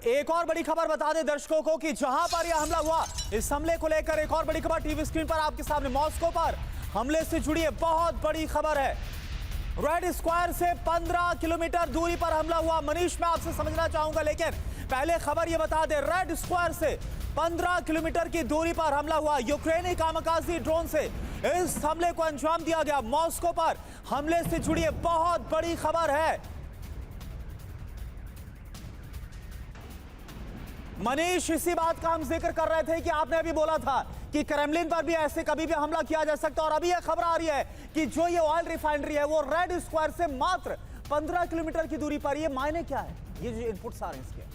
एक और बड़ी खबर बता दें दर्शकों को कि जहां पर यह हमला हुआ, इस हमले को लेकर एक और बड़ी खबर टीवी स्क्रीन पर आपके सामने। मॉस्को पर हमले से जुड़ी बहुत बड़ी खबर है। रेड स्क्वायर से 15 किलोमीटर दूरी पर हमला हुआ। मनीष, मैं आपसे समझना चाहूंगा, लेकिन पहले खबर यह बता दें, रेड स्क्वायर से 15 किलोमीटर की दूरी पर हमला हुआ। यूक्रेनी कामकाजी ड्रोन से इस हमले को अंजाम दिया गया। मॉस्को पर हमले से जुड़ी बहुत बड़ी खबर है। मनीष, इसी बात का हम जिक्र कर रहे थे कि आपने अभी बोला था कि क्रेमलिन पर भी ऐसे कभी भी हमला किया जा सकता है, और अभी यह खबर आ रही है कि जो ये ऑयल रिफाइनरी है वो रेड स्क्वायर से मात्र 15 किलोमीटर की दूरी पर। ये मायने क्या है, ये जो इनपुट्स आ रहे हैं इसके?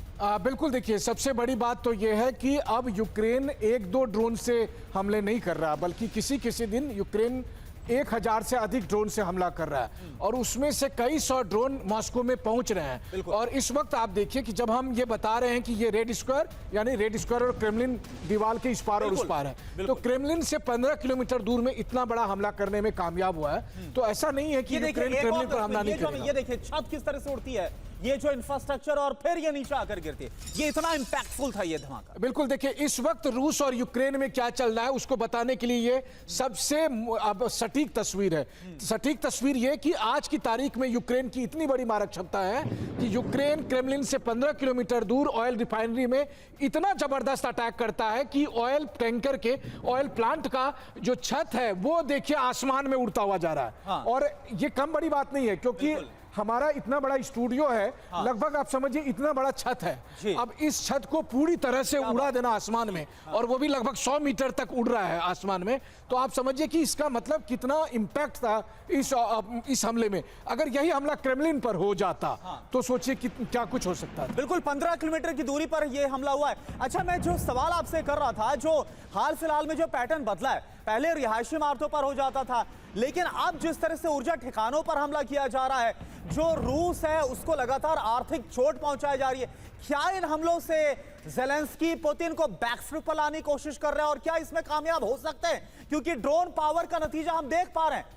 बिल्कुल, देखिए, सबसे बड़ी बात तो यह है कि अब यूक्रेन एक दो ड्रोन से हमले नहीं कर रहा, बल्कि किसी दिन यूक्रेन 1000 से अधिक ड्रोन से हमला कर रहा है, और उसमें से कई सौ ड्रोन मॉस्को में पहुंच रहे हैं। और इस वक्त आप देखिए कि जब हम ये बता रहे हैं कि ये रेड स्क्वायर, यानी रेड स्क्वायर और क्रेमलिन दीवार के इस पार और उस पार है, तो क्रेमलिन से 15 किलोमीटर दूर में इतना बड़ा हमला करने में कामयाब हुआ है। तो ऐसा नहीं है कि यूक्रेन क्रेमलिन पर हमला नहीं करेगा। ये देखिए छत किस तरह से उड़ती है, ये जो इंफ्रास्ट्रक्चर, और फिर ये नीचे आकर गिरती है। ये इतना इंपैक्टफुल था ये धमाका। बिल्कुल, देखिए, इस वक्त रूस और यूक्रेन में क्या चल रहा है उसको बताने के लिए ये सबसे अब सटीक तस्वीर है। सटीक तस्वीर ये कि आज की तारीख में यूक्रेन की इतनी बड़ी मारक क्षमता है कि यूक्रेन क्रेमलिन से 15 किलोमीटर दूर ऑयल रिफाइनरी में इतना जबरदस्त अटैक करता है कि ऑयल टैंकर के, ऑयल प्लांट का जो छत है वो देखिए आसमान में उड़ता हुआ जा रहा है। हाँ। और ये कम बड़ी बात नहीं है, क्योंकि हमारा इतना बड़ा स्टूडियो है। हाँ। लगभग आप समझिए इतना बड़ा छत है। अब इस छत को पूरी तरह से उड़ा देना आसमान में, और वो भी लगभग 100 मीटर तक उड़ रहा है आसमान में, तो आप समझिए कि इसका मतलब कितना इंपैक्ट था इस हमले में। अगर यही हमला क्रेमलिन पर हो जाता, तो सोचिए कि क्या कुछ हो सकता था। बिल्कुल, 15 किलोमीटर की दूरी पर यह हमला हुआ है। अच्छा, मैं जो सवाल आपसे कर रहा था, जो हाल फिलहाल में जो पैटर्न बदला है, पहले रिहायशी इमारतों पर हो जाता था, लेकिन अब जिस तरह से ऊर्जा ठिकानों पर हमला किया जा रहा है, जो रूस है उसको लगातार आर्थिक चोट पहुंचाई जा रही है, क्या इन हमलों से ज़ेलेंस्की पुतिन को बैकफुट पर लाने की कोशिश कर रहे हैं, और क्या इसमें कामयाब हो सकते हैं? क्योंकि ड्रोन पावर का नतीजा हम देख पा रहे हैं।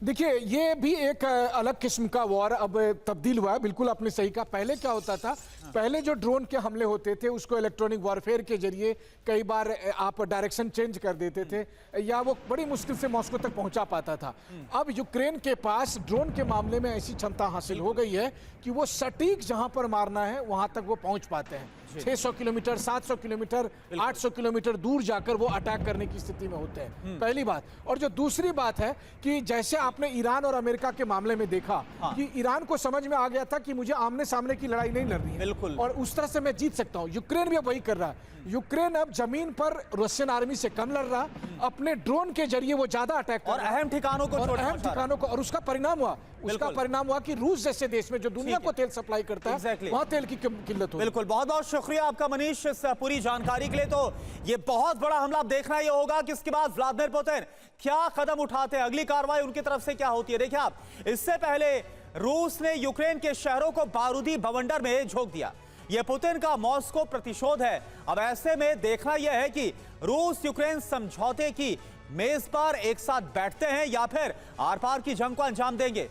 देखिए, ये भी एक अलग किस्म का वॉर अब तब्दील हुआ है। बिल्कुल आपने सही कहा। पहले क्या होता था, पहले जो ड्रोन के हमले होते थे उसको इलेक्ट्रॉनिक वॉरफेयर के जरिए कई बार आप डायरेक्शन चेंज कर देते थे, या वो बड़ी मुश्किल से मॉस्को तक पहुंचा पाता था। अब यूक्रेन के पास ड्रोन के मामले में ऐसी क्षमता हासिल हो गई है कि वो सटीक जहां पर मारना है वहां तक वो पहुंच पाते हैं। 600 किलोमीटर, 700 किलोमीटर, 800 किलोमीटर दूर जाकर वो अटैक करने की स्थिति में होते हैं, पहली बात। और जो दूसरी बात है कि जैसे आपने ईरान और अमेरिका के मामले में देखा कि ईरान को समझ में आ गया था कि मुझे आमने सामने की लड़ाई नहीं लड़नी है, और उस तरह से मैं जीत सकता हूं। यूक्रेन भी अब वही कर रहा है। यूक्रेन अब जमीन पर रशियन आर्मी से कम लड़ रहा, अपने ड्रोन के जरिए वो ज्यादा अटैक और अहम ठिकानों को, और उसका परिणाम हुआ कि रूस जैसे देश में जो दुनिया को तेल सप्लाई करता है, वहां तेल की किल्लत हो। बिल्कुल, बहुत बहुत शुक्रिया आपका मनीष इस पूरी जानकारी के लिए। तो ये बहुत बड़ा हमला, अब देखना यह होगा कि इसके बाद व्लादिमीर पुतिन क्या कदम उठाते हैं, अगली कार्रवाई उनकी तरफ से क्या होती है। देखिए आप, इससे पहले रूस ने यूक्रेन के शहरों को बारूदी बवंडर में झोंक दिया। यह पुतिन का मॉस्को प्रतिशोध है। अब ऐसे में देखना यह है कि रूस यूक्रेन समझौते की मेज पर एक साथ बैठते हैं या फिर आर पार की जंग को अंजाम देंगे।